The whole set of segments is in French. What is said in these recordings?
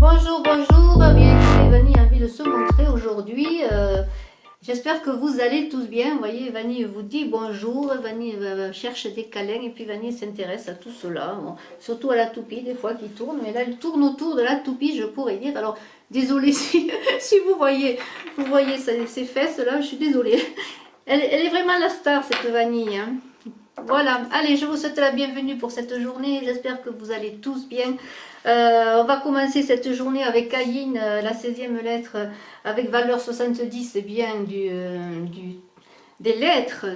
Bonjour, bonjour, bienvenue Vanille a envie de se montrer aujourd'hui. J'espère que vous allez tous bien. Vous voyez, Vanille vous dit bonjour, Vanille cherche des câlins et puis Vanille s'intéresse à tout cela. Bon, surtout à la toupie, des fois qui tourne, mais là elle tourne autour de la toupie, je pourrais dire. Alors, désolée si vous voyez ces fesses là, je suis désolée. Elle est vraiment la star cette Vanille. Hein. Voilà, allez, je vous souhaite la bienvenue pour cette journée. J'espère que vous allez tous bien. On va commencer cette journée avec Ayin, la 16e lettre, avec valeur 70, bien des lettres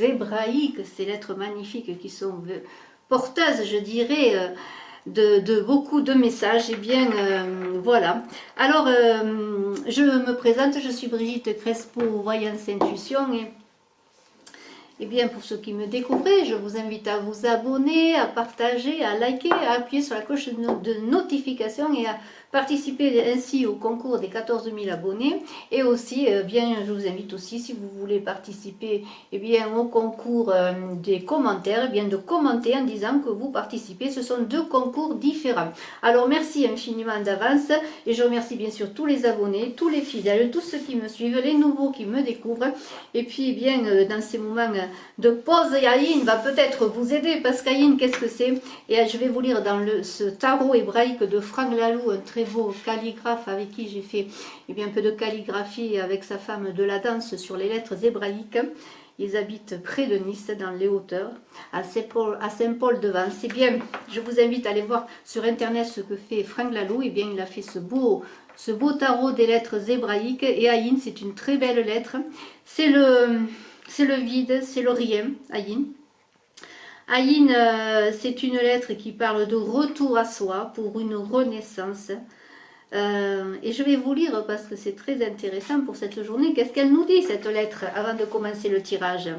hébraïques, ces lettres magnifiques qui sont porteuses, je dirais, de beaucoup de messages. Et bien, voilà. Alors, je me présente, je suis Brigitte Crespo, Voyance Intuition, et bien, pour ceux qui me découvrent, je vous invite à vous abonner, à partager, à liker, à appuyer sur la cloche de notification et à participer ainsi au concours des 14 000 abonnés. Et aussi, bien, je vous invite aussi, si vous voulez participer bien, au concours des commentaires, bien, de commenter en disant que vous participez. Ce sont deux concours différents. Alors, merci infiniment d'avance et je remercie bien sûr tous les abonnés, tous les fidèles, tous ceux qui me suivent, les nouveaux qui me découvrent. Et puis, bien, dans ces moments de pause, Ayin va peut-être vous aider, parce qu'Ayin, qu'est-ce que c'est? Et je vais vous lire dans ce tarot hébraïque de Franck Lalou, un très beau calligraphe avec qui j'ai fait bien, un peu de calligraphie avec sa femme de la danse sur les lettres hébraïques. Ils habitent près de Nice, dans les hauteurs, à Saint-Paul-de-Vence. Et bien, je vous invite à aller voir sur internet ce que fait Franck Lalou. Et bien, il a fait ce beau tarot des lettres hébraïques. Et Ayin, c'est une très belle lettre. C'est le vide, c'est le rien, Ayin. Ayin, c'est une lettre qui parle de retour à soi pour une renaissance. Et je vais vous lire parce que c'est très intéressant pour cette journée. Qu'est-ce qu'elle nous dit, cette lettre, avant de commencer le tirage?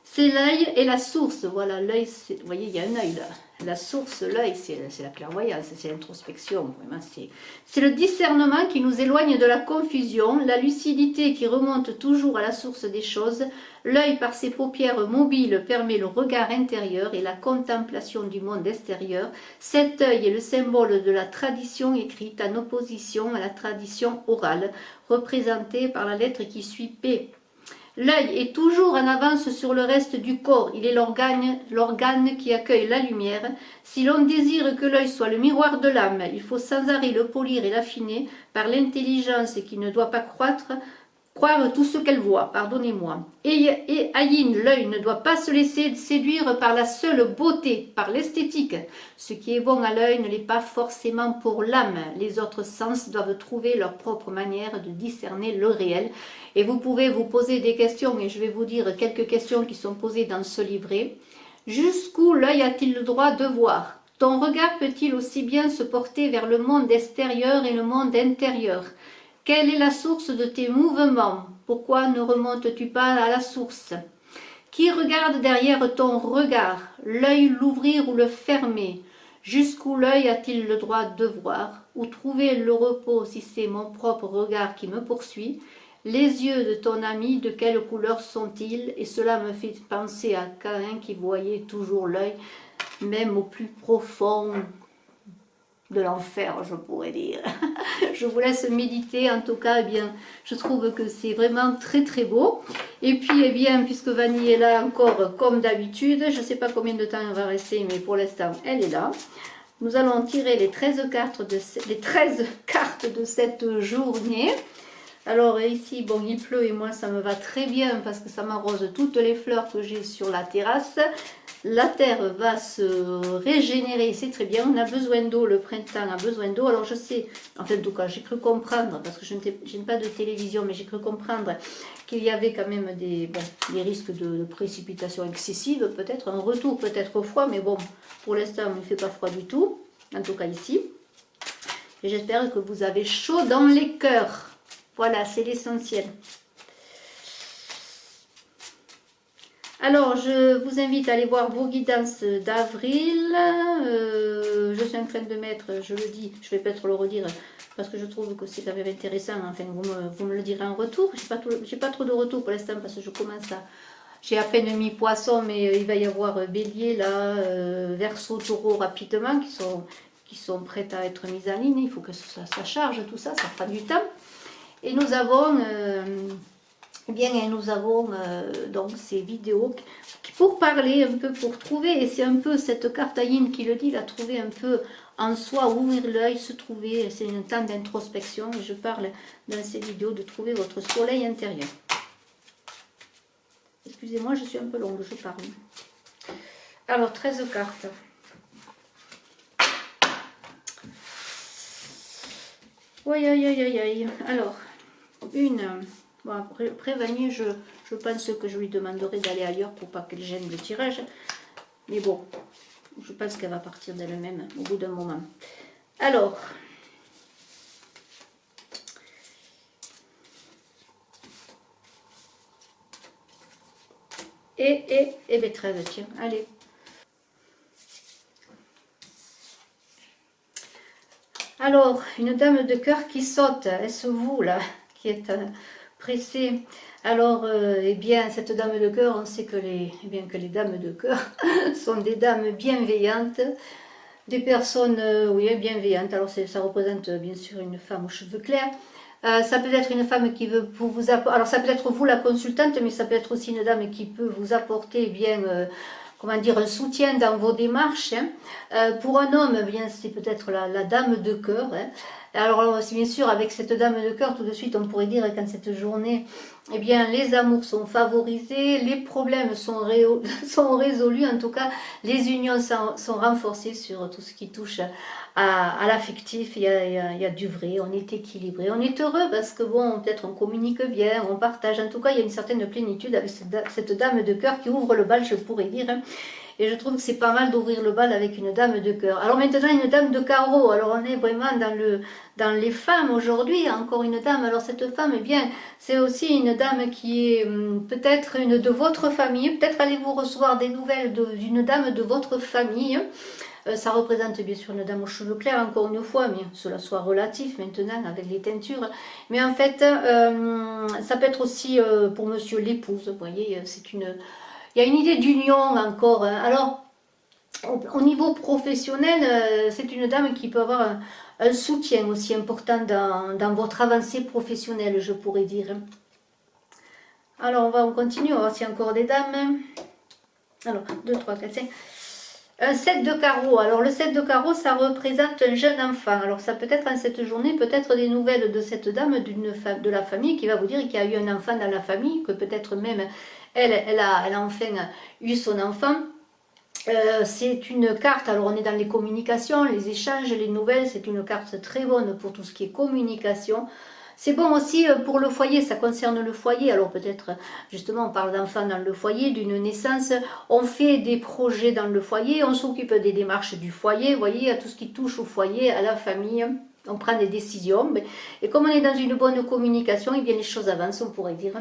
C'est l'œil et la source. Voilà, l'œil, vous voyez, il y a un œil là. La source, l'œil, c'est la clairvoyance, c'est l'introspection. C'est le discernement qui nous éloigne de la confusion, la lucidité qui remonte toujours à la source des choses. L'œil, par ses paupières mobiles, permet le regard intérieur et la contemplation du monde extérieur. Cet œil est le symbole de la tradition écrite en opposition à la tradition orale, représentée par la lettre qui suit P. L'œil est toujours en avance sur le reste du corps, il est l'organe qui accueille la lumière. Si l'on désire que l'œil soit le miroir de l'âme, il faut sans arrêt le polir et l'affiner par l'intelligence qui ne doit pas croire tout ce qu'elle voit, pardonnez-moi. Et Ayin, l'œil ne doit pas se laisser séduire par la seule beauté, par l'esthétique. Ce qui est bon à l'œil ne l'est pas forcément pour l'âme. Les autres sens doivent trouver leur propre manière de discerner le réel. Et vous pouvez vous poser des questions, et je vais vous dire quelques questions qui sont posées dans ce livret. Jusqu'où l'œil a-t-il le droit de voir? Ton regard peut-il aussi bien se porter vers le monde extérieur et le monde intérieur? Quelle est la source de tes mouvements? Pourquoi ne remontes-tu pas à la source? Qui regarde derrière ton regard? L'œil l'ouvrir ou le fermer? Jusqu'où l'œil a-t-il le droit de voir? Où trouver le repos si c'est mon propre regard qui me poursuit? Les yeux de ton ami, de quelle couleur sont-ils? Et cela me fait penser à Caïn qui voyait toujours l'œil, même au plus profond de l'enfer, je pourrais dire. Je vous laisse méditer. En tout cas, eh bien, je trouve que c'est vraiment très très beau. Et puis, eh bien, puisque Vanille est là encore comme d'habitude, je ne sais pas combien de temps elle va rester, mais pour l'instant, elle est là. Nous allons tirer les 13 cartes de cette journée. Alors ici, bon, il pleut et moi ça me va très bien parce que ça m'arrose toutes les fleurs que j'ai sur la terrasse. La terre va se régénérer, c'est très bien. On a besoin d'eau, le printemps a besoin d'eau. Alors je sais, en tout cas, j'ai cru comprendre, parce que je n'ai pas de télévision, mais j'ai cru comprendre qu'il y avait quand même des risques de précipitations excessives, peut-être un retour peut-être au froid, mais bon, pour l'instant, il ne fait pas froid du tout, en tout cas ici. Et j'espère que vous avez chaud dans les cœurs. Voilà, c'est l'essentiel. Alors, je vous invite à aller voir vos guidances d'avril. Je suis en train de mettre, je le dis, je vais peut-être le redire, parce que je trouve que c'est quand même intéressant. Enfin, vous me le direz en retour. J'ai pas trop de retour pour l'instant, parce que je commence à... J'ai à peine mis poisson, mais il va y avoir bélier, là, verseau, taureau rapidement, qui sont prêtes à être mises en ligne. Il faut que ça charge, tout ça, ça prend du temps. Et nous avons, donc ces vidéos pour parler un peu, pour trouver, et c'est un peu cette carte à yin qui le dit, la trouver un peu en soi, ouvrir l'œil, se trouver, c'est un temps d'introspection, et je parle dans ces vidéos de trouver votre soleil intérieur. Excusez-moi, je suis un peu longue, je parle. Alors, 13 cartes. Oui, aïe, aïe, aïe, aïe. Alors, bon, après Vanille, je pense que je lui demanderai d'aller ailleurs pour pas qu'elle gêne le tirage. Mais bon, je pense qu'elle va partir d'elle-même au bout d'un moment. Alors, et betterave, tiens, allez. Alors, une dame de cœur qui saute, est-ce vous là, qui êtes pressée? Alors, eh bien, cette dame de cœur, on sait que les dames de cœur sont des dames bienveillantes, des personnes, oui, bienveillantes. Alors, ça représente bien sûr une femme aux cheveux clairs. Ça peut être une femme qui veut pour vous apporter, alors ça peut être vous la consultante, mais ça peut être aussi une dame qui peut vous apporter bien, comment dire, un soutien dans vos démarches. Hein. Pour un homme, eh bien c'est peut-être la dame de cœur. Hein. Alors bien sûr, avec cette dame de cœur, tout de suite on pourrait dire qu'en cette journée, eh bien les amours sont favorisés, les problèmes sont résolus, en tout cas les unions sont renforcées sur tout ce qui touche à l'affectif. Il y a du vrai, on est équilibré, on est heureux parce que bon, peut-être on communique bien, on partage, en tout cas il y a une certaine plénitude avec cette dame de cœur qui ouvre le bal, je pourrais dire. Hein. Et je trouve que c'est pas mal d'ouvrir le bal avec une dame de cœur. Alors maintenant, une dame de carreau. Alors on est vraiment dans les femmes aujourd'hui. Encore une dame. Alors cette femme, eh bien, c'est aussi une dame qui est peut-être une de votre famille. Peut-être allez-vous recevoir des nouvelles d'une dame de votre famille. Ça représente bien sûr une dame aux cheveux clairs, encore une fois, mais cela soit relatif maintenant avec les teintures. Mais en fait, ça peut être aussi pour monsieur l'épouse. Vous voyez, c'est une... Il y a une idée d'union encore. Hein. Alors, au niveau professionnel, c'est une dame qui peut avoir un soutien aussi important dans votre avancée professionnelle, je pourrais dire. Alors, on continue, on va voir s'il y a encore des dames. Alors, 2, 3, 4, 5. Un 7 de carreau. Alors, le 7 de carreau, ça représente un jeune enfant. Alors, ça peut être en cette journée, peut-être des nouvelles de cette dame, de la famille, qui va vous dire qu'il y a eu un enfant dans la famille, que peut-être même elle a enfin eu son enfant. C'est une carte, alors on est dans les communications, les échanges, les nouvelles, c'est une carte très bonne pour tout ce qui est communication. C'est bon aussi pour le foyer, ça concerne le foyer, alors peut-être justement on parle d'enfants dans le foyer, d'une naissance, on fait des projets dans le foyer, on s'occupe des démarches du foyer, vous voyez, à tout ce qui touche au foyer, à la famille, on prend des décisions, et comme on est dans une bonne communication, et bien les choses avancent, on pourrait dire.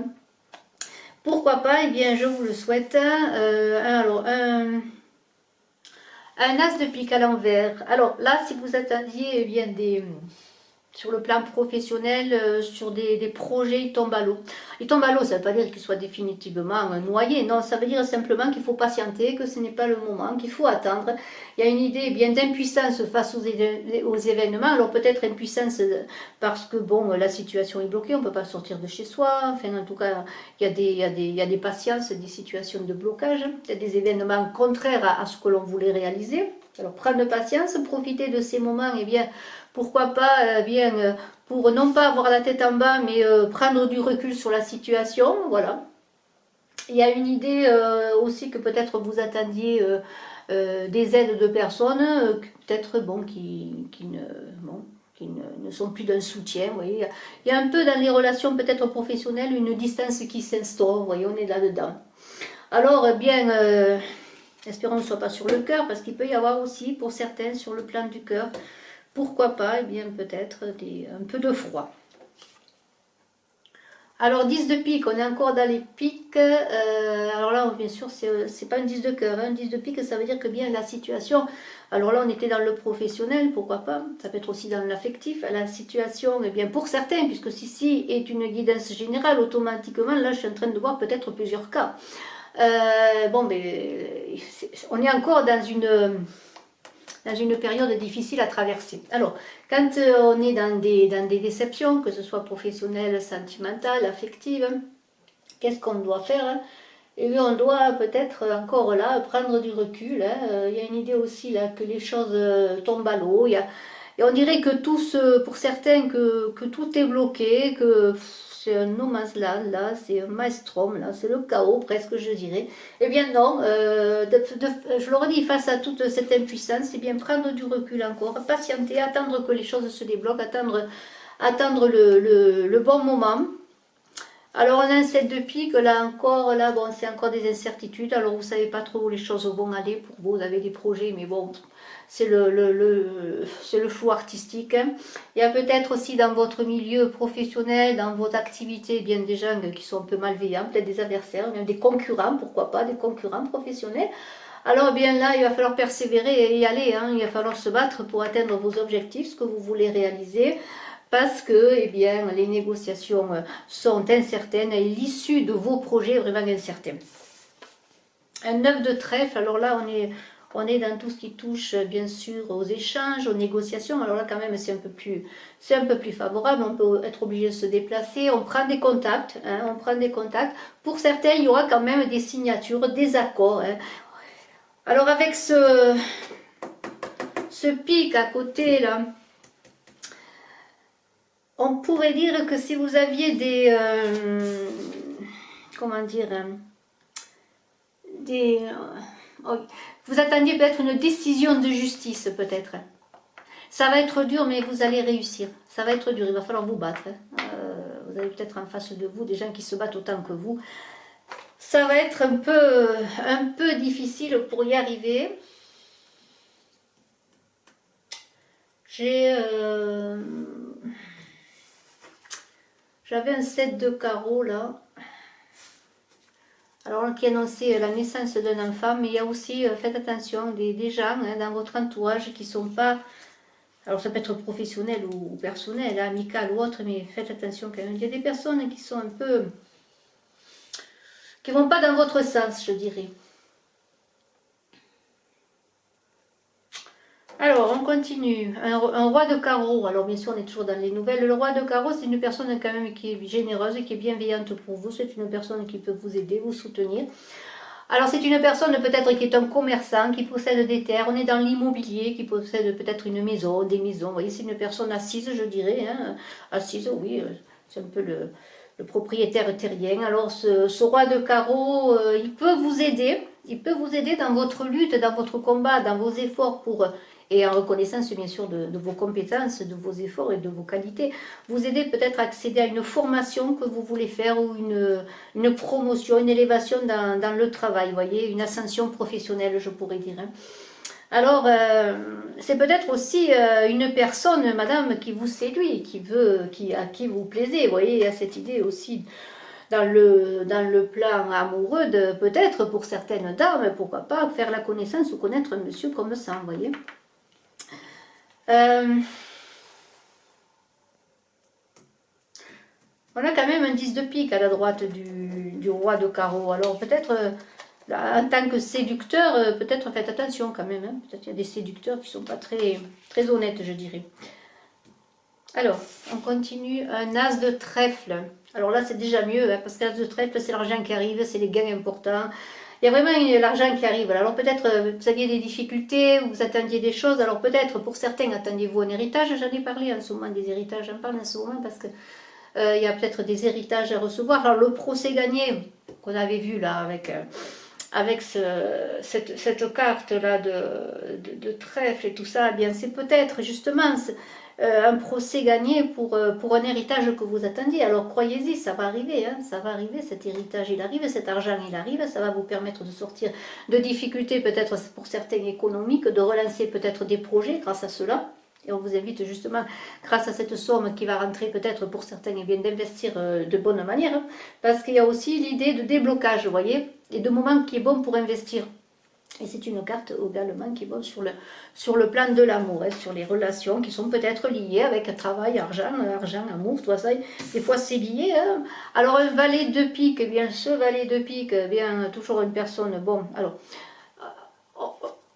Pourquoi pas, eh bien je vous le souhaite. Alors, un as de pique à l'envers. Alors là, si vous attendiez eh bien, sur le plan professionnel, sur des projets, il tombe à l'eau. Il tombe à l'eau, ça ne veut pas dire qu'il soit définitivement noyé. Non, ça veut dire simplement qu'il faut patienter, que ce n'est pas le moment, qu'il faut attendre. Il y a une idée eh bien d'impuissance face aux événements. Alors peut-être impuissance parce que bon, la situation est bloquée, on ne peut pas sortir de chez soi. Enfin, en tout cas, il y a des patiences, des situations de blocage. Il y a des événements contraires à ce que l'on voulait réaliser. Alors prendre patience, profiter de ces moments, et bien pourquoi pas, pour non pas avoir la tête en bas, mais prendre du recul sur la situation, voilà. Il y a une idée aussi que peut-être vous attendiez des aides de personnes, peut-être bon, qui ne sont plus d'un soutien, vous voyez. Il y a un peu dans les relations peut-être professionnelles une distance qui s'instaure, vous voyez, on est là-dedans. Alors, espérons que ce ne soit pas sur le cœur, parce qu'il peut y avoir aussi, pour certains, sur le plan du cœur, pourquoi pas, eh bien peut-être un peu de froid. Alors 10 de pique, on est encore dans les piques. Alors là, bien sûr, c'est pas un 10 de cœur. Un 10 de pique, ça veut dire que bien la situation... Alors là, on était dans le professionnel, pourquoi pas. Ça peut être aussi dans l'affectif. La situation, eh bien pour certains, puisque ceci est une guidance générale, automatiquement, là, je suis en train de voir peut-être plusieurs cas. On est encore dans une dans une période difficile à traverser. Alors, quand on est dans des déceptions, que ce soit professionnelles, sentimentales, affectives, qu'est-ce qu'on doit faire, hein? Et bien, on doit peut-être encore là prendre du recul. Hein. Il y a une idée aussi là que les choses tombent à l'eau. Et on dirait que pour certains, que tout est bloqué, que c'est un no man's land, là, c'est un maelstrom, là, c'est le chaos presque, je dirais. Eh bien non, je leur dis, face à toute cette impuissance, c'est bien prendre du recul encore, patienter, attendre que les choses se débloquent, attendre le bon moment. Alors on a un 7 de pique, là encore, là bon c'est encore des incertitudes, alors vous savez pas trop où les choses vont aller pour vous, vous avez des projets, mais bon, c'est le flou artistique. Hein. Il y a peut-être aussi dans votre milieu professionnel, dans votre activité, eh bien des gens qui sont un peu malveillants, peut-être des adversaires, même des concurrents, pourquoi pas, des concurrents professionnels. Alors bien là, il va falloir persévérer et y aller, hein. Il va falloir se battre pour atteindre vos objectifs, ce que vous voulez réaliser parce que eh bien, les négociations sont incertaines et l'issue de vos projets est vraiment incertaine. Un 9 de trèfle, alors là on est dans tout ce qui touche bien sûr aux échanges, aux négociations, alors là quand même c'est un peu plus favorable, on peut être obligé de se déplacer, on prend des contacts, hein, on prend des contacts. Pour certains il y aura quand même des signatures, des accords. Hein. Alors avec ce pic à côté là, on pourrait dire que si vous aviez des... comment dire... vous attendiez peut-être une décision de justice, peut-être. Ça va être dur, mais vous allez réussir. Ça va être dur, il va falloir vous battre. Vous avez peut-être en face de vous des gens qui se battent autant que vous. Ça va être un peu difficile pour y arriver. J'avais un 7 de carreau là, alors qui annonçait la naissance d'un enfant, mais il y a aussi, faites attention, des gens hein, dans votre entourage qui ne sont pas, alors ça peut être professionnel ou personnel, hein, amical ou autre, mais faites attention quand même. Il y a des personnes qui sont un peu, qui ne vont pas dans votre sens, je dirais. Alors, on continue. Un roi de carreau. Alors, bien sûr, on est toujours dans les nouvelles. Le roi de carreau, c'est une personne quand même qui est généreuse et qui est bienveillante pour vous. C'est une personne qui peut vous aider, vous soutenir. Alors, c'est une personne peut-être qui est un commerçant, qui possède des terres. On est dans l'immobilier, qui possède peut-être une maison, des maisons. Vous voyez, c'est une personne assise, je dirais. Hein. Assise, oui, c'est un peu le propriétaire terrien. Alors, ce roi de carreau, il peut vous aider. Il peut vous aider dans votre lutte, dans votre combat, dans vos efforts pour... et en reconnaissance bien sûr de vos compétences, de vos efforts et de vos qualités, vous aider peut-être à accéder à une formation que vous voulez faire ou une promotion, une élévation dans le travail, vous voyez, une ascension professionnelle je pourrais dire. Hein. Alors, c'est peut-être aussi une personne, madame, qui vous séduit, à qui vous plaisez, vous voyez, il y a cette idée aussi dans le plan amoureux, peut-être pour certaines dames, pourquoi pas, faire la connaissance ou connaître un monsieur comme ça, vous voyez. On a quand même un 10 de pique à la droite du roi de carreau. Alors peut-être, en tant que séducteur, peut-être faites attention quand même. Hein. Peut-être qu'il y a des séducteurs qui ne sont pas très, très honnêtes, je dirais. Alors, on continue. Un as de trèfle. Alors là, c'est déjà mieux, hein, parce que l'as de trèfle, c'est l'argent qui arrive, c'est les gains importants. Il y a vraiment l'argent qui arrive. Alors peut-être vous aviez des difficultés, vous attendiez des choses. Alors peut-être pour certains attendiez-vous un héritage. J'en ai parlé en ce moment des héritages. J'en parle en ce moment parce que il y a peut-être des héritages à recevoir. Alors le procès gagné qu'on avait vu là avec cette carte là de trèfle et tout ça, eh bien c'est peut-être justement un procès gagné pour un héritage que vous attendiez. Alors croyez-y, ça va arriver, hein, ça va arriver, cet héritage il arrive, cet argent il arrive, ça va vous permettre de sortir de difficultés peut-être pour certains économiques, de relancer peut-être des projets grâce à cela. Et on vous invite justement, grâce à cette somme qui va rentrer peut-être pour certains, eh bien d'investir de bonne manière, hein, parce qu'il y a aussi l'idée de déblocage, vous voyez, et de moments qui est bon pour investir. Et c'est une carte également qui va sur le plan de l'amour, hein, sur les relations qui sont peut-être liées avec travail, argent, amour, tout ça. Des fois c'est lié. Hein. Alors un valet de pique, eh bien ce valet de pique, eh bien toujours une personne, bon, alors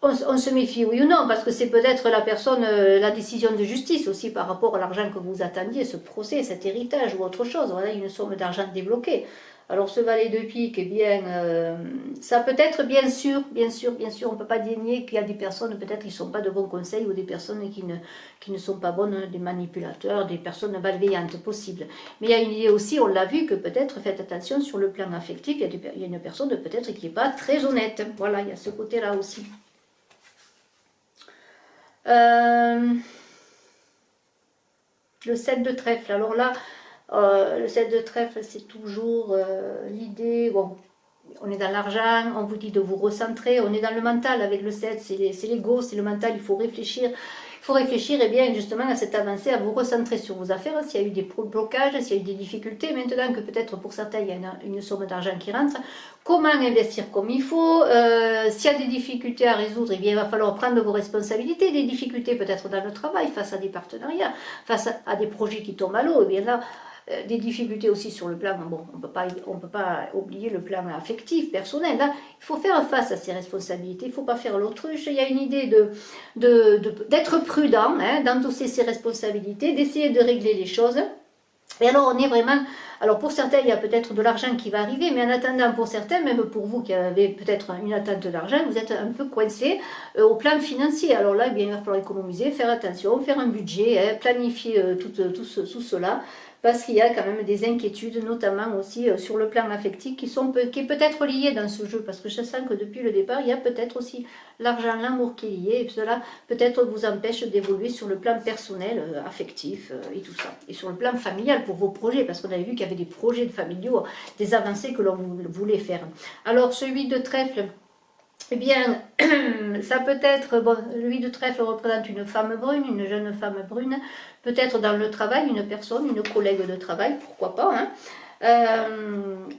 on se méfie, oui ou non, parce que c'est peut-être la personne, la décision de justice aussi par rapport à l'argent que vous attendiez, ce procès, cet héritage ou autre chose. Voilà, une somme d'argent débloquée. Alors ce valet de pique, eh bien, ça peut être bien sûr, on ne peut pas nier qu'il y a des personnes peut-être qui ne sont pas de bons conseils ou des personnes qui ne sont pas bonnes, des manipulateurs, des personnes malveillantes possibles. Mais il y a une idée aussi, on l'a vu, que peut-être, faites attention sur le plan affectif, il y a une personne peut-être qui n'est pas très honnête. Voilà, il y a ce côté-là aussi. Le 7 de trèfle, alors là, le 7 de trèfle, c'est toujours l'idée, bon, on est dans l'argent, on vous dit de vous recentrer, on est dans le mental avec le 7, c'est l'ego, c'est le mental, il faut réfléchir. Il faut réfléchir et bien justement à cette avancée, à vous recentrer sur vos affaires, s'il y a eu des blocages, s'il y a eu des difficultés, maintenant que peut-être pour certains il y a une somme d'argent qui rentre, comment investir comme il faut, s'il y a des difficultés à résoudre, eh bien, il va falloir prendre vos responsabilités, des difficultés peut-être dans le travail, face à des partenariats, face à des projets qui tombent à l'eau, et bien là, des difficultés aussi sur le plan, bon, on peut pas oublier le plan affectif, personnel, là, il faut faire face à ses responsabilités, il ne faut pas faire l'autruche, il y a une idée d'être prudent, hein, d'endosser ses responsabilités, d'essayer de régler les choses. Et alors on est vraiment, alors pour certains il y a peut-être de l'argent qui va arriver, mais en attendant pour certains, même pour vous qui avez peut-être une attente d'argent, vous êtes un peu coincé au plan financier. Alors là, eh bien, il va falloir économiser, faire attention, faire un budget, hein, planifier tout cela, parce qu'il y a quand même des inquiétudes, notamment aussi sur le plan affectif, qui est peut-être lié dans ce jeu, parce que je sens que depuis le départ, il y a peut-être aussi l'argent, l'amour qui est lié, et cela peut-être vous empêche d'évoluer sur le plan personnel, affectif et tout ça. Et sur le plan familial pour vos projets, parce qu'on avait vu qu'il y avait des projets de familiaux, des avancées que l'on voulait faire. Alors, ce 8 de trèfle, eh bien, ça peut être, bon, le 8 de trèfle représente une femme brune, une jeune femme brune, peut-être dans le travail, une personne, une collègue de travail, pourquoi pas, hein.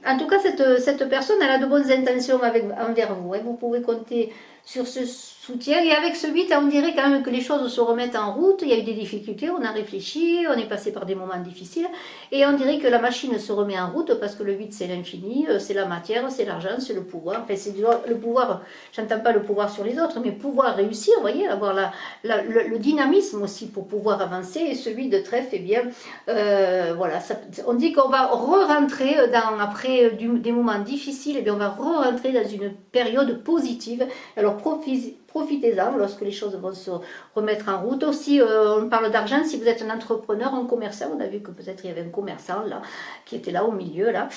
En tout cas, cette personne, elle a de bonnes intentions envers vous, hein. Vous pouvez compter sur ce soutien. Et avec ce 8, on dirait quand même que les choses se remettent en route. Il y a eu des difficultés, on a réfléchi, on est passé par des moments difficiles. Et on dirait que la machine se remet en route parce que le 8, c'est l'infini, c'est la matière, c'est l'argent, c'est le pouvoir. Enfin, c'est le pouvoir, j'entends pas le pouvoir sur les autres, mais pouvoir réussir, vous voyez, avoir le dynamisme aussi pour pouvoir avancer. Et ce 8 de trèfle, eh bien, voilà, on dit qu'on va re-rentrer après des moments difficiles, et bien on va re-rentrer dans une période positive. Alors profitez-en lorsque les choses vont se remettre en route. Aussi, on parle d'argent, si vous êtes un entrepreneur, un commerçant, on a vu que peut-être il y avait un commerçant là, qui était là au milieu, là.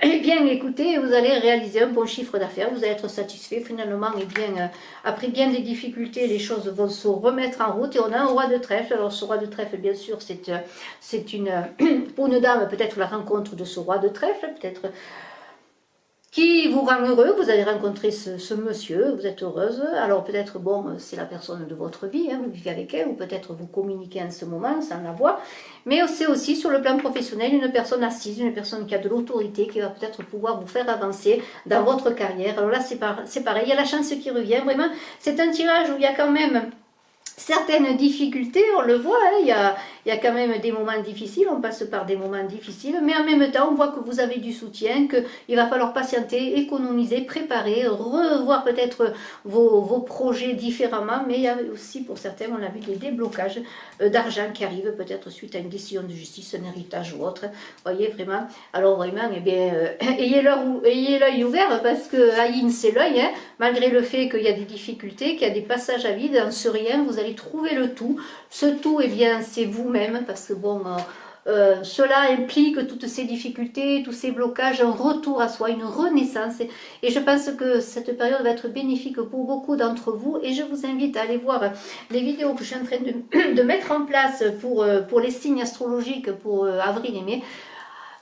Eh bien, écoutez, vous allez réaliser un bon chiffre d'affaires, vous allez être satisfait finalement, et bien, après bien des difficultés, les choses vont se remettre en route, et on a un roi de trèfle. Alors ce roi de trèfle, bien sûr, c'est une, pour une dame, peut-être la rencontre de ce roi de trèfle, peut-être qui vous rend heureux, vous avez rencontré ce monsieur, vous êtes heureuse, alors peut-être, bon, c'est la personne de votre vie, hein, vous vivez avec elle, ou peut-être vous communiquez en ce moment sans la voir, mais c'est aussi sur le plan professionnel une personne assise, une personne qui a de l'autorité, qui va peut-être pouvoir vous faire avancer dans votre carrière. Alors là, c'est pareil, il y a la chance qui revient, vraiment, c'est un tirage où il y a quand même certaines difficultés, on le voit, hein, il y a quand même des moments difficiles, on passe par des moments difficiles, mais en même temps, on voit que vous avez du soutien, qu'il va falloir patienter, économiser, préparer, revoir peut-être vos projets différemment, mais il y a aussi, pour certains, on a vu des déblocages d'argent qui arrivent, peut-être suite à une décision de justice, un héritage ou autre, voyez, vraiment, alors vraiment, eh bien, ayez l'œil ouvert, parce que Aïn, c'est l'œil, hein, malgré le fait qu'il y a des difficultés, qu'il y a des passages à vide, en ce rien, vous allez trouver le tout. Ce tout, eh bien, c'est vous-même, parce que bon, cela implique toutes ces difficultés, tous ces blocages, un retour à soi, une renaissance. Et je pense que cette période va être bénéfique pour beaucoup d'entre vous. Et je vous invite à aller voir les vidéos que je suis en train de mettre en place pour les signes astrologiques pour avril et mai,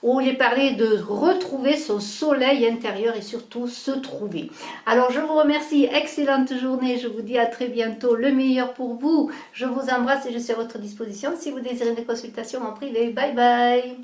où il est parlé de retrouver son soleil intérieur et surtout se trouver. Alors je vous remercie, excellente journée, je vous dis à très bientôt, le meilleur pour vous. Je vous embrasse et je suis à votre disposition si vous désirez des consultations en privé. Bye bye.